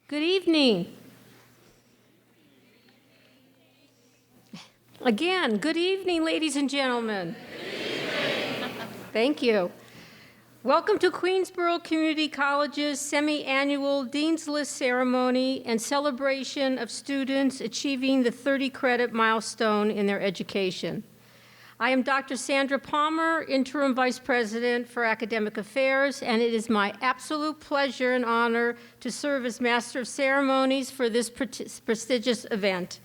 Good evening. Again, good evening, ladies and gentlemen. Thank you. Welcome to Queensborough Community College's semi-annual Dean's List ceremony and celebration of students achieving the 30-credit milestone in their education. I am Dr. Sandra Palmer, Interim Vice President for Academic Affairs, and it is my absolute pleasure and honor to serve as Master of Ceremonies for this prestigious event.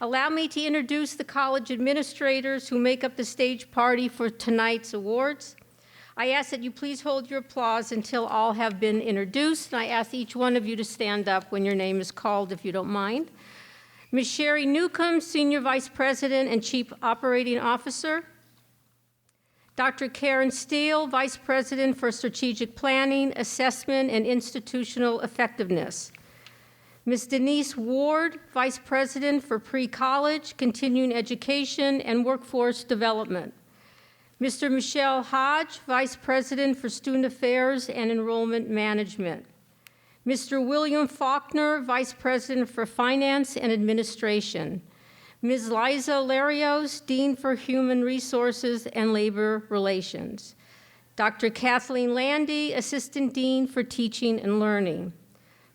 Allow me to introduce the college administrators who make up the stage party for tonight's awards. I ask that you please hold your applause until all have been introduced, and I ask each one of you to stand up when your name is called, if you don't mind. Ms. Sherry Newcomb, Senior Vice President and Chief Operating Officer. Dr. Karen Steele, Vice President for Strategic Planning, Assessment, and Institutional Effectiveness. Ms. Denise Ward, Vice President for Pre-College, Continuing Education, and Workforce Development. Mr. Michelle Hodge, Vice President for Student Affairs and Enrollment Management. Mr. William Faulkner, Vice President for Finance and Administration. Ms. Liza Larios, Dean for Human Resources and Labor Relations. Dr. Kathleen Landy, Assistant Dean for Teaching and Learning.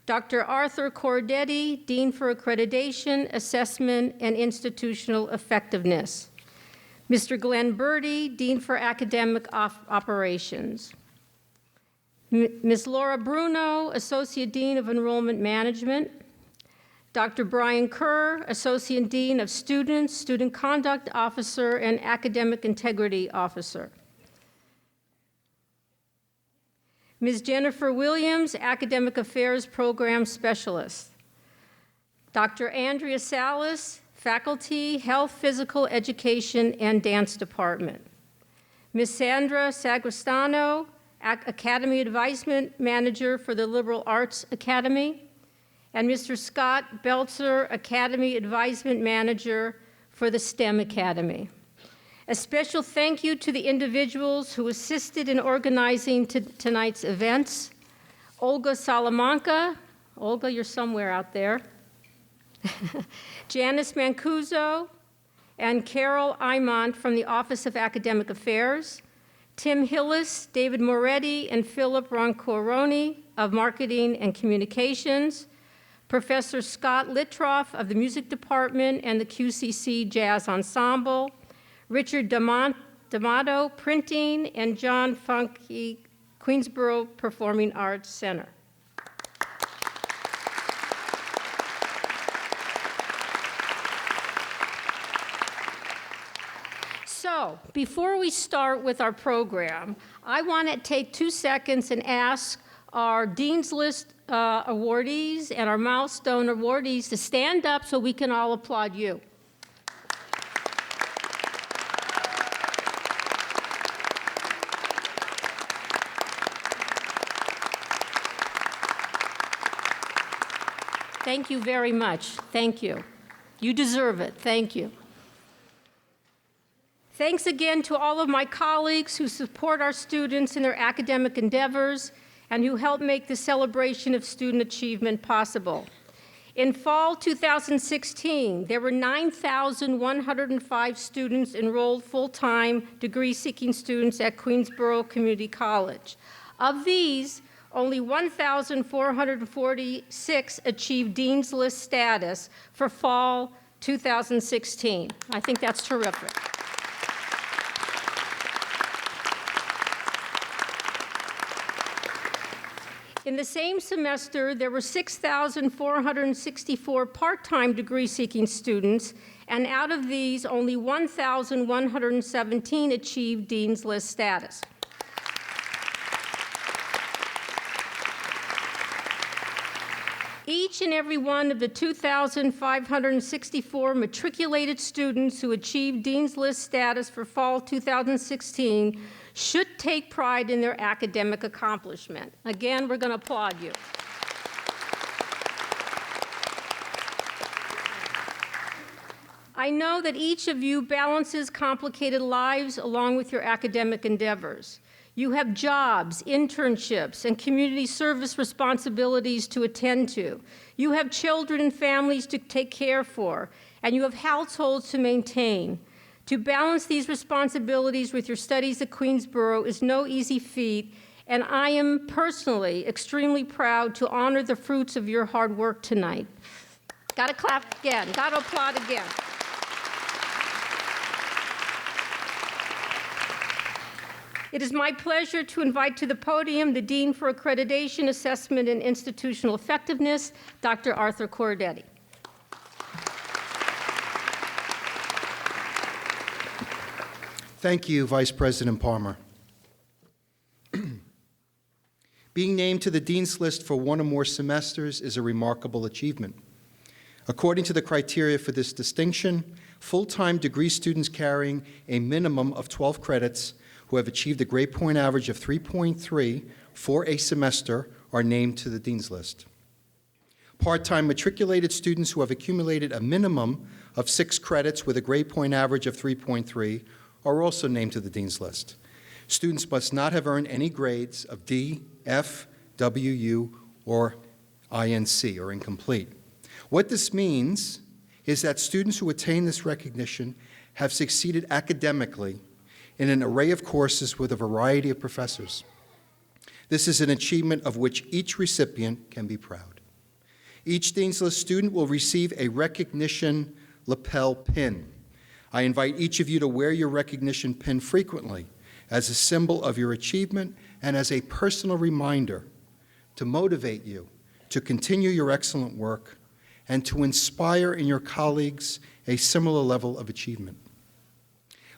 Dr. Arthur Cordetti, Dean for Accreditation, Assessment, and Institutional Effectiveness. Mr. Glenn Birdie, Dean for Academic Operations. Ms. Laura Bruno, Associate Dean of Enrollment Management. Dr. Brian Kerr, Associate Dean of Students, Student Conduct Officer, and Academic Integrity Officer. Ms. Jennifer Williams, Academic Affairs Program Specialist. Dr. Andrea Salas, Faculty, Health, Physical Education, and Dance Department. Ms. Sandra Sagristano, Academy Advisement Manager for the Liberal Arts Academy, and Mr. Scott Belzer, Academy Advisement Manager for the STEM Academy. A special thank you to the individuals who assisted in organizing tonight's events. Olga Salamanca, Olga, you're somewhere out there. Janice Mancuso, and Carol Imont from the Office of Academic Affairs. Tim Hillis, David Moretti, and Philip Roncoroni of Marketing and Communications, Professor Scott Littroff of the Music Department and the QCC Jazz Ensemble, Richard D'Amato, Printing, and John Funky, Queensborough Performing Arts Center. So, before we start with our program, I want to take 2 seconds and ask our Dean's List awardees and our Milestone awardees to stand up so we can all applaud you. Thank you very much. Thank you. You deserve it. Thank you. Thanks again to all of my colleagues who support our students in their academic endeavors and who help make the celebration of student achievement possible. In fall 2016, there were 9,105 students enrolled full-time degree-seeking students at Queensborough Community College. Of these, only 1,446 achieved Dean's List status for fall 2016. I think that's terrific. In the same semester, there were 6,464 part-time degree-seeking students, and out of these, only 1,117 achieved Dean's List status. Each and every one of the 2,564 matriculated students who achieved Dean's List status for fall 2016 should take pride in their academic accomplishment. Again, we're going to applaud you. I know that each of you balances complicated lives along with your academic endeavors. You have jobs, internships, and community service responsibilities to attend to. You have children and families to take care for, and you have households to maintain. To balance these responsibilities with your studies at Queensborough is no easy feat, and I am personally extremely proud to honor the fruits of your hard work tonight. Gotta clap again, gotta applaud again. It is my pleasure to invite to the podium the Dean for Accreditation, Assessment, and Institutional Effectiveness, Dr. Arthur Cordetti. Thank you, Vice President Palmer. Being named to the Dean's List for one or more semesters is a remarkable achievement. According to the criteria for this distinction, full-time degree students carrying a minimum of 12 credits who have achieved a grade point average of 3.3 for a semester are named to the Dean's List. Part-time matriculated students who have accumulated a minimum of 6 credits with a grade point average of 3.3 are also named to the Dean's List. Students must not have earned any grades of D, F, W, U, or INC, or incomplete. What this means is that students who attain this recognition have succeeded academically in an array of courses with a variety of professors. This is an achievement of which each recipient can be proud. Each Dean's List student will receive a recognition lapel pin. I invite each of you to wear your recognition pin frequently as a symbol of your achievement and as a personal reminder to motivate you to continue your excellent work and to inspire in your colleagues a similar level of achievement.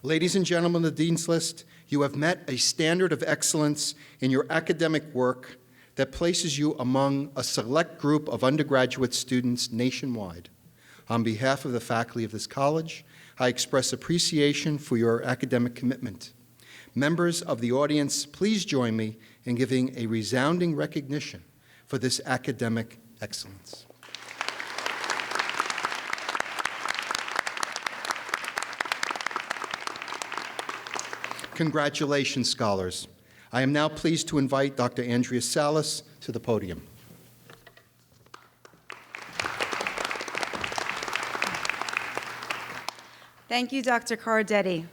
Ladies and gentlemen of the Dean's List, you have met a standard of excellence in your academic work that places you among a select group of undergraduate students nationwide. On behalf of the faculty of this college, I express appreciation for your academic commitment. Members of the audience, please join me in giving a resounding recognition for this academic excellence. Congratulations, scholars. I am now pleased to invite Dr. Andrea Salas to the podium. Thank you, Dr. Cordetti.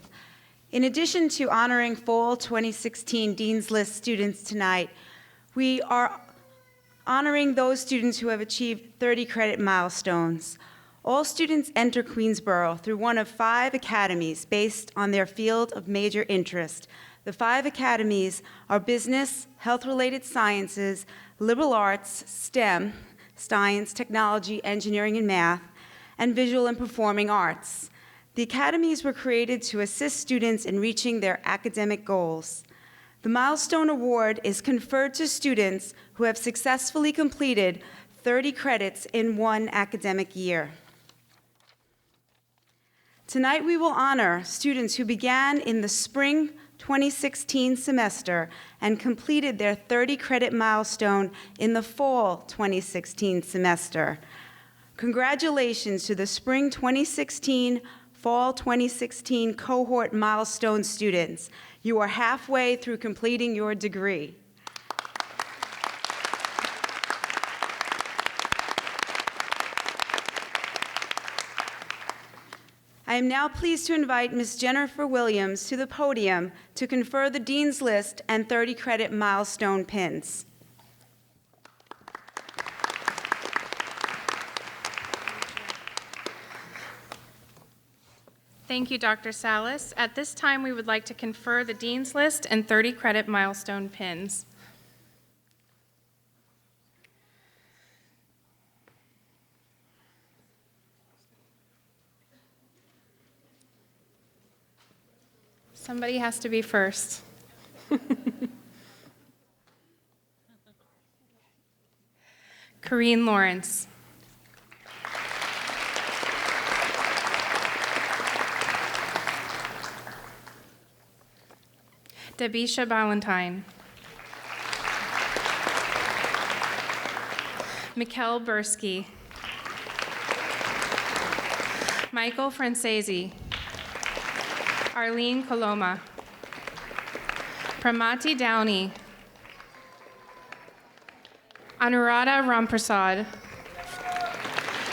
In addition to honoring Fall 2016 Dean's List students tonight, we are honoring those students who have achieved 30 credit milestones. All students enter Queensborough through one of 5 academies based on their field of major interest. The 5 academies are business, health-related sciences, liberal arts, STEM, science, technology, engineering, and math, and visual and performing arts. The academies were created to assist students in reaching their academic goals. The Milestone Award is conferred to students who have successfully completed 30 credits in one academic year. Tonight we will honor students who began in the spring 2016 semester and completed their 30 credit milestone in the fall 2016 semester. Congratulations to the spring 2016, fall 2016 cohort milestone students. You are halfway through completing your degree. I am now pleased to invite Ms. Jennifer Williams to the podium to confer the Dean's List and 30 credit milestone pins. Thank you, Dr. Salas. At this time, we would like to confer the Dean's List and 30 credit milestone pins. Somebody has to be first. Corrine Lawrence. Debisha Ballantyne. Mikkel Bursky. Michael Francesi. Arlene Coloma. Pramati Downey, Anuradha Ramprasad,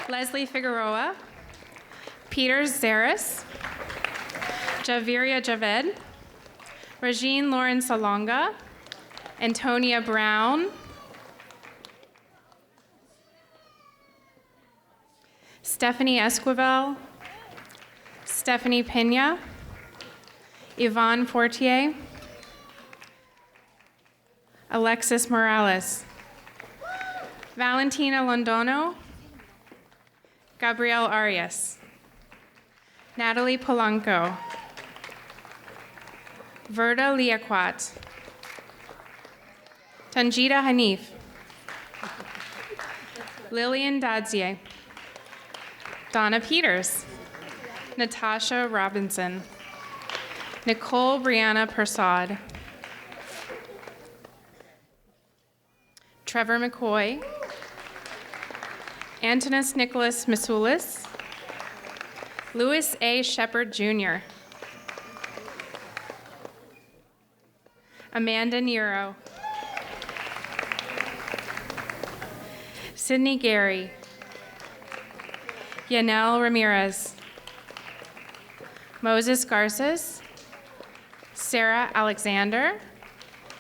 Leslie Figueroa, Peter Zaris, Javiria Javed, Regine Lauren Salonga, Antonia Brown, Stephanie Esquivel, Stephanie Pena, Yvonne Fortier, Alexis Morales, Valentina Londono, Gabrielle Arias, Natalie Polanco, Verda Liaquat, Tanjita Hanif, Lillian Dadzier, Donna Peters, Natasha Robinson, Nicole Brianna Persad, Trevor McCoy, Antonis Nicholas Masulis, Louis A. Shepard Jr., Amanda Nero, Sydney Gary, Yanel Ramirez, Moses Garces, Sarah Alexander,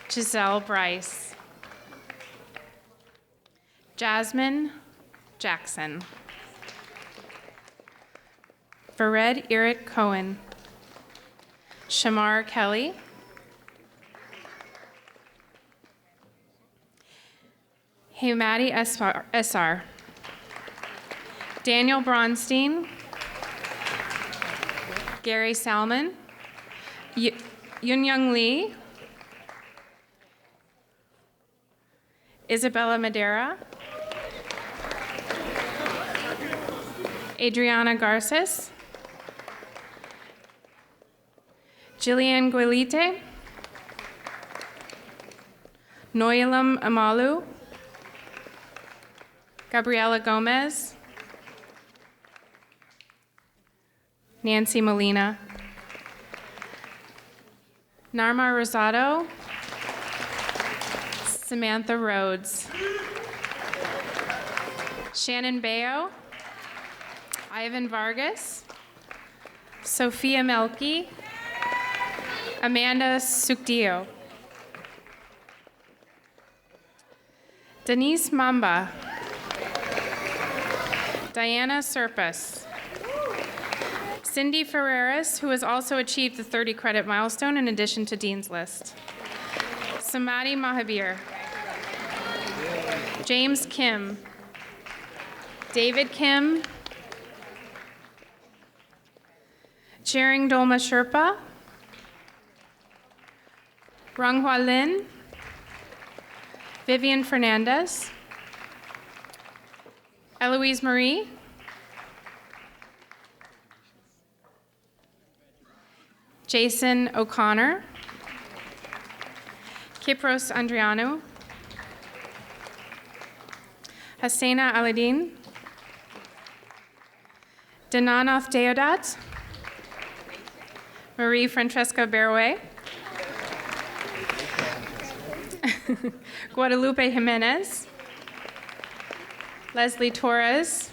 Giselle Bryce, Jasmine Jackson, Vered Eric Cohen, Shamar Kelly, Humadi Essar, Daniel Bronstein, Gary Salmon, Yunyoung Lee, Isabella Madera, Adriana Garces, Jillian Guilite, Noyelam Amalu, Gabriela Gomez, Nancy Molina, Narma Rosado, Samantha Rhodes, Shannon Bayo, Ivan Vargas, Sophia Melky, Amanda Sukdio, Denise Mamba, Diana Serpas, Cindy Ferreras, who has also achieved the 30 credit milestone in addition to Dean's List, Samadhi Mahabir, James Kim, David Kim, Chering Dolma Sherpa, Ranghua Lin, Vivian Fernandez, Eloise Marie, Jason O'Connor, Kipros Andriano, Hasena Aladin, Dinanath Deodat, Marie Francesca Berway, Guadalupe Jimenez, Leslie Torres,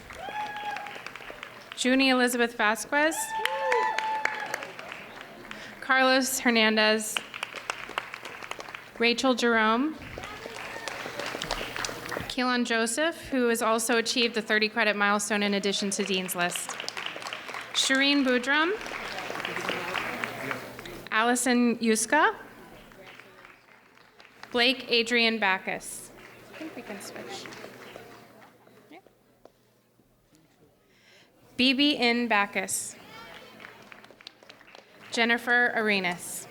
Junie Elizabeth Vasquez, Carlos Hernandez, Rachel Jerome, Keelan Joseph, who has also achieved the 30 credit milestone in addition to Dean's List, Shireen Boudram, Allison Yuska, Blake Adrian Backus. I think we can switch. Yeah. BB N. Backus. Jennifer Arenas.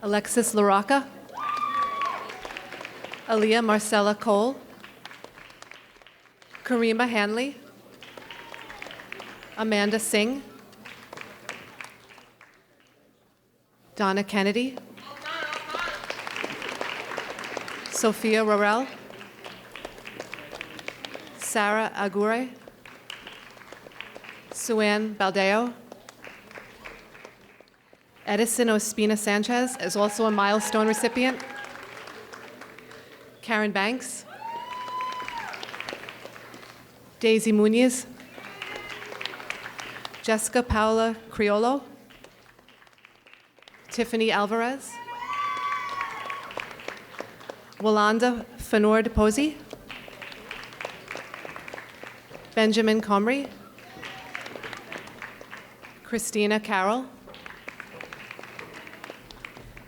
Alexis Laraca, Aaliyah Marcella Cole, Karima Hanley, Amanda Singh, Donna Kennedy, Sophia Rorel, Sarah Aguirre, Suanne Baldeo, Edison Ospina Sanchez is also a milestone recipient. Karen Banks. Daisy Muniz. Jessica Paula Criollo. Tiffany Alvarez. Walanda Fenord Posey. Benjamin Comrie. Christina Carroll.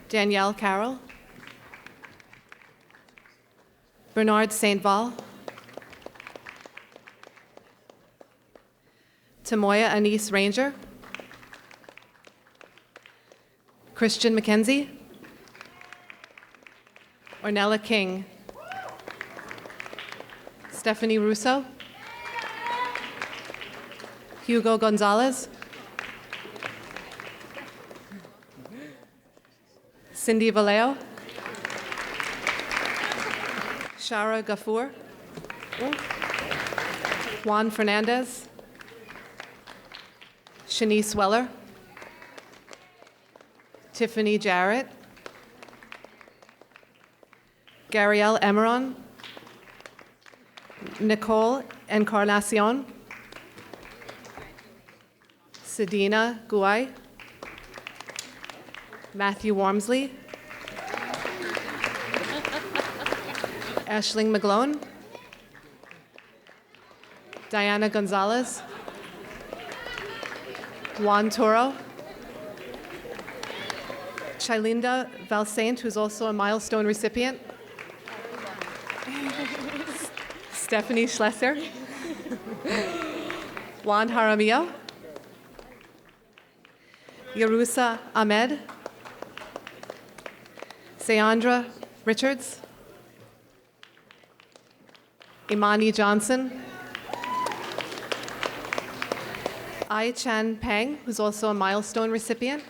Danielle Carroll. Bernard St. Val. Tamoya Anise Ranger. Christian McKenzie. Ornella King. Stephanie Russo. Hugo Gonzalez. Cindy Vallejo. Shara Gafour. Juan Fernandez. Shanice Weller. Tiffany Jarrett. Gariel Emeron. Nicole Encarnacion. Sedina Guay. Matthew Wormsley. Ashling McGlone. Diana Gonzalez. Juan Toro. Chilinda Valsaint, who's also a milestone recipient. Stephanie Schlesser. Juan Jaramillo. Yarusa Ahmed. Sayandra Richards. Imani Johnson. Ai Chan Peng, who's also a milestone recipient.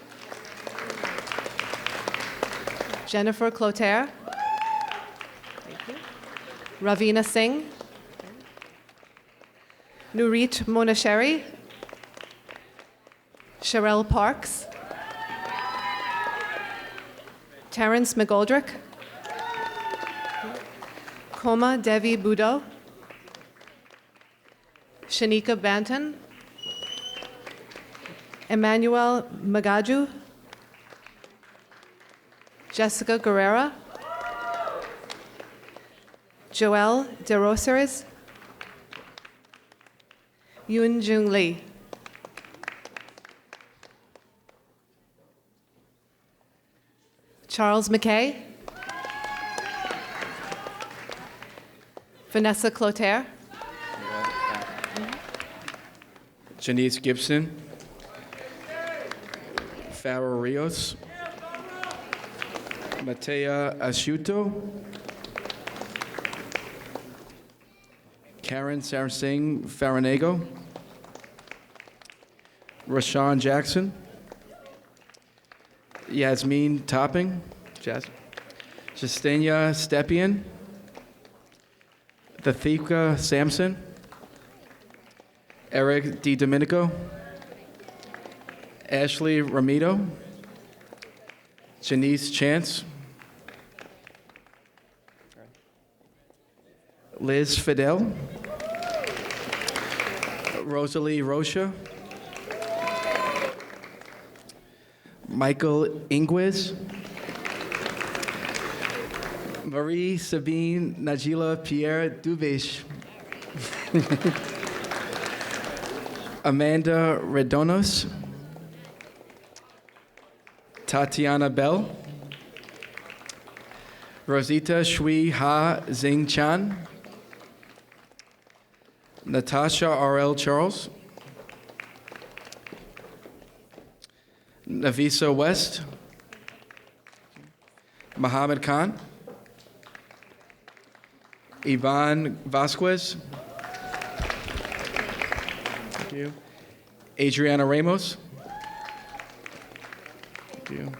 Jennifer Clotaire. Ravina Singh. Nurit Monasheri. Sherelle Parks. Terrence McGoldrick. Koma Devi Budo. Shanika Banton. Emmanuel Magaju. Jessica Guerrera. Joelle DeRosaris. Yoon Jung Lee. Charles McKay. Vanessa Clotaire. Janice Gibson. Farah Rios. Matea Ashuto. Karen Saransing Faranego. Rashawn Jackson. Yasmin Topping. Justenia Stepien. Thethika Sampson. Eric D. Domenico. Ashley Ramito. Janice Chance. Liz Fidel. Rosalie Rocha. Michael Ingwiz. Marie Sabine Najila Pierre Dubish. Amanda Redonos. Tatiana Bell. Rosita Shui Ha Zing Chan. Natasha R.L. Charles. Navisa West. Mohammed Khan. Yvonne Vasquez. Thank you. Adriana Ramos. Thank you.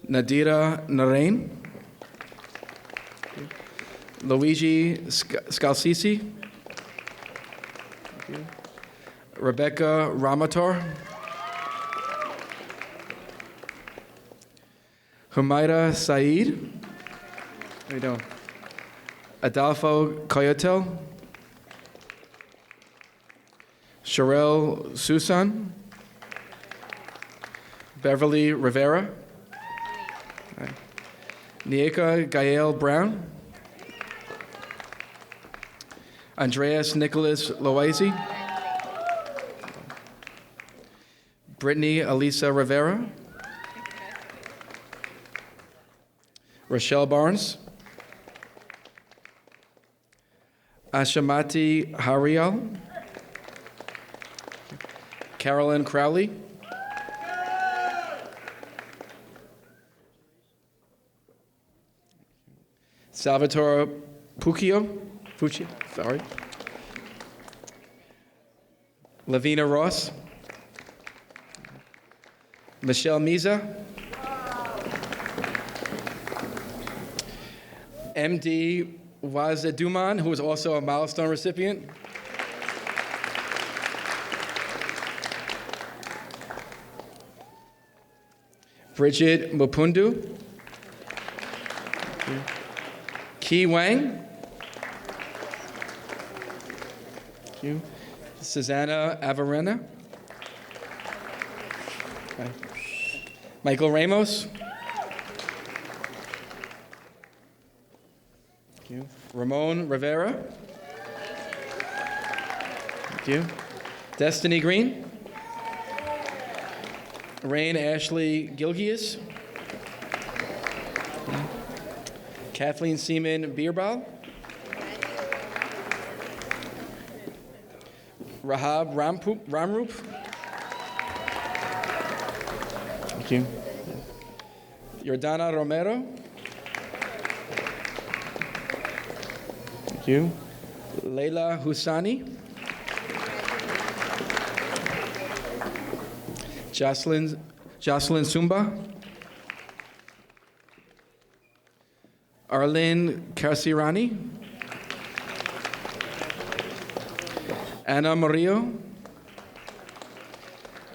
Nadira Narain. Luigi Scalsisi. Thank you. Rebecca Ramator. Humaira Saeed. How you doing? Adolfo Coyotel. Sherelle Susan. Beverly Rivera. Right. Nieka Gael Brown. Andreas Nicholas Loaizi. Brittany Elisa Rivera. Rochelle Barnes. Ashamati Hariel. Carolyn Crowley. Salvatore Puccio, sorry. Lavina Ross. Michelle Miza. MD Wazeduman, who is also a Milestone recipient. Bridget Mupundu. Ki Wang. Thank you. Susanna Averena. Okay. Michael Ramos. Thank you. Ramon Rivera. Thank you. Destiny Green. Rain Ashley Gilgius. Kathleen Seaman Beerbal. Rahab Ramrup. Thank you. Jordana Romero. Thank you. Leila Husani. Jocelyn Sumba. Arlene Karsirani. Anna Murillo.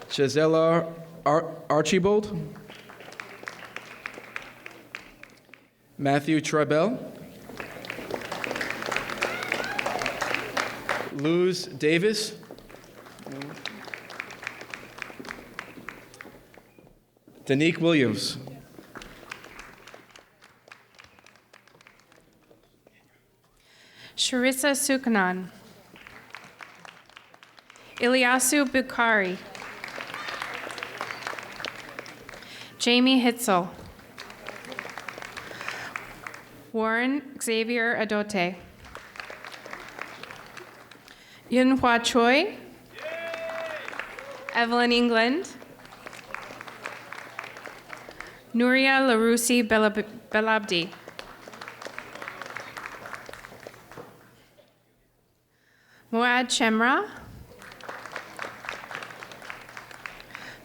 Gisela Archibald. Matthew Trebell. Luz Davis. Danique Williams. Sharissa Sukanan. Ilyasu Bukhari. Jamie Hitzel. Warren Xavier Adote. Yunhua Choi. Evelyn England. Nuria Larousi Belabdi. Moad Chemra.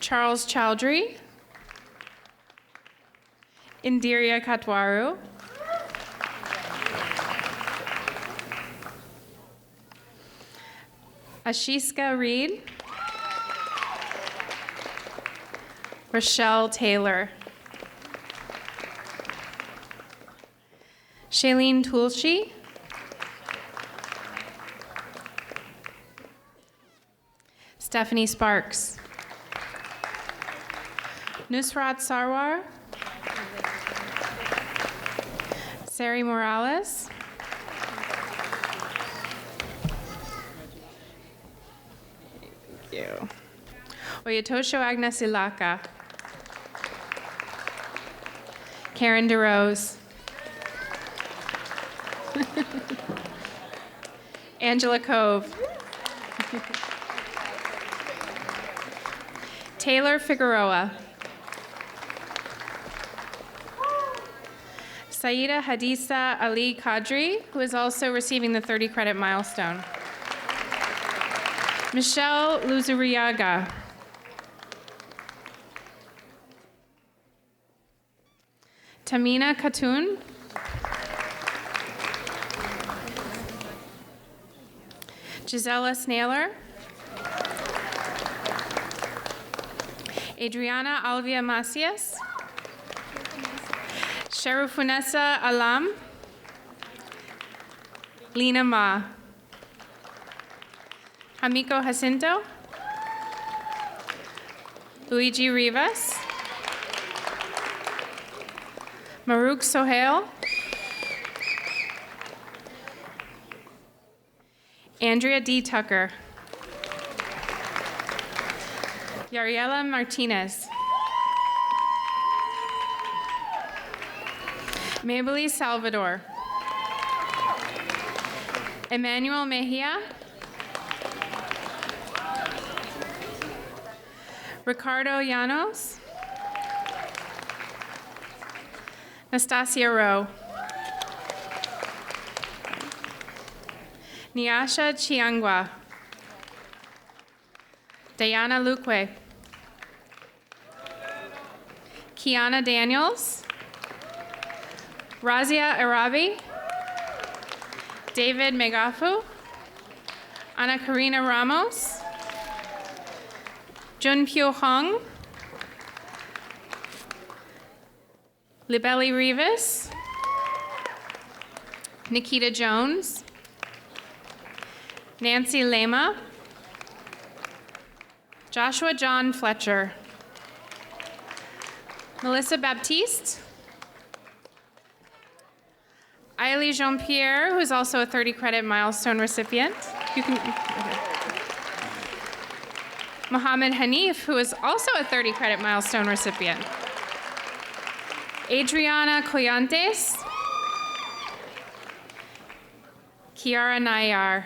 Charles Chowdhury. Indiria Katwaru. Ashiska Reed. Rochelle Taylor. Shailene Tulshi. Stephanie Sparks. Nusrat Sarwar. Sari Morales. Thank you. Oyatosho Agnes Ilaka. Karen DeRose. Angela Cove. Taylor Figueroa. Saida Hadisa Ali Kadri, who is also receiving the 30 credit milestone. Michelle Luzuriaga. Tamina Khatun. Gisela Snailer. Adriana Alvia Macias. Sherifunessa Alam, Lena Ma, Hamiko Jacinto, Luigi Rivas, Maruk Sohail, Andrea D. Tucker, Yariela Martinez, Maybelline Salvador, Emmanuel Mejia, Ricardo Llanos, Nastasia Rowe, Nyasha Chiangwa, Diana Luque, Kiana Daniels, Razia Arabi, David Megafu, Ana Karina Ramos, Junpyo Hong, Libeli Rivas, Nikita Jones, Nancy Lema, Joshua John Fletcher, Melissa Baptiste, Ailey Jean-Pierre, who is also a 30-credit milestone recipient. Mohammed Hanif, who is also a 30-credit milestone recipient. Adriana Coyantes, Kiara Nayar,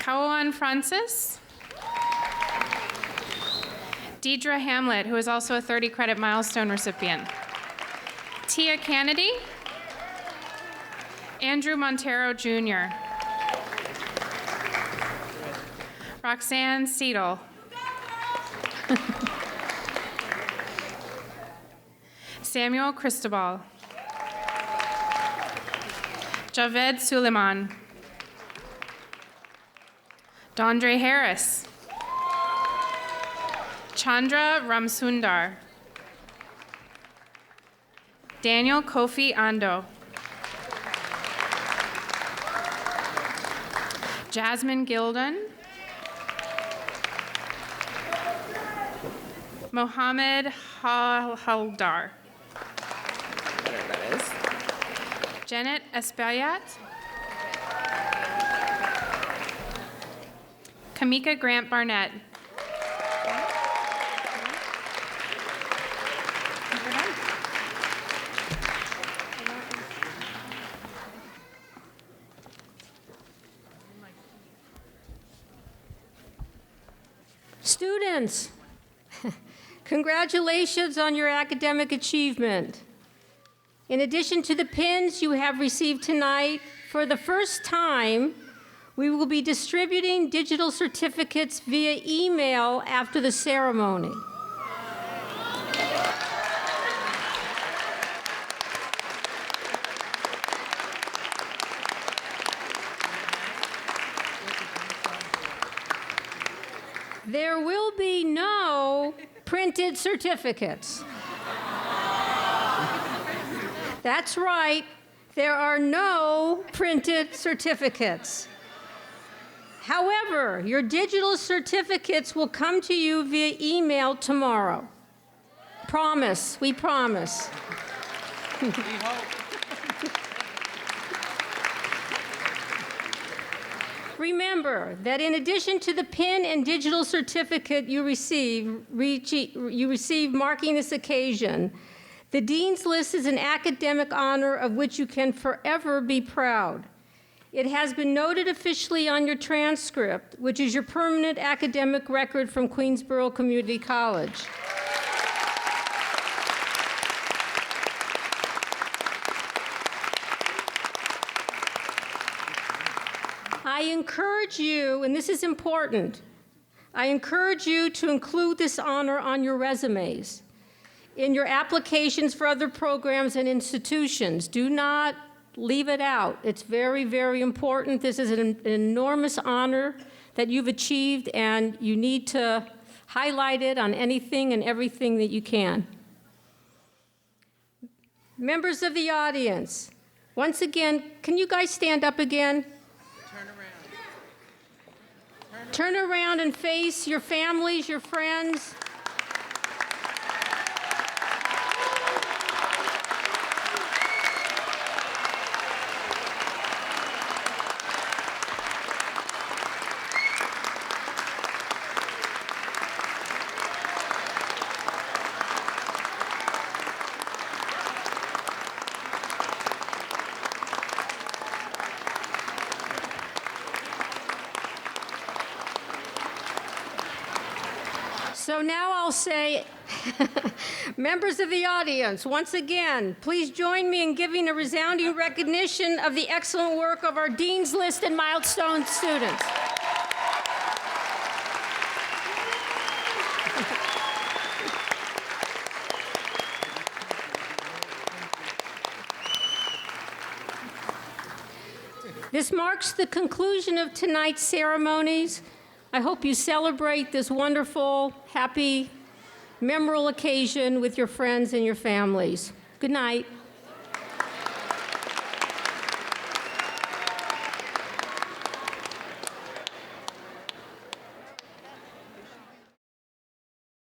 Kawan Francis, Deidre Hamlet, who is also a 30-credit milestone recipient. Tia Kennedy, Andrew Montero Jr., Roxanne Seidel, Samuel Cristobal, Javed Suleiman, Dondre Harris, Chandra Ramsundar, Daniel Kofi Ando, Jasmine Gilden, Mohammed Haldar, whatever that is, Janet Espayat, Kamika Grant Barnett, Students, congratulations on your academic achievement. In addition to the pins you have received tonight, for the first time, we will be distributing digital certificates via email after the ceremony. There will be no printed certificates. That's right, there are no printed certificates. However, your digital certificates will come to you via email tomorrow. Promise, we promise. Remember that in addition to the pin and digital certificate you receive marking this occasion, the Dean's List is an academic honor of which you can forever be proud. It has been noted officially on your transcript, which is your permanent academic record from Queensborough Community College. I encourage you, and this is important, I encourage you to include this honor on your resumes, in your applications for other programs and institutions. Do not leave it out. It's very, very important. This is an enormous honor that you've achieved, and you need to highlight it on anything and everything that you can. Members of the audience, once again, can you guys stand up again? Turn around and face your families, your friends. So now I'll say, members of the audience, once again, please join me in giving a resounding recognition of the excellent work of our Dean's List and Milestone students. This marks the conclusion of tonight's ceremonies. I hope you celebrate this wonderful, happy, memorable occasion with your friends and your families. Good night.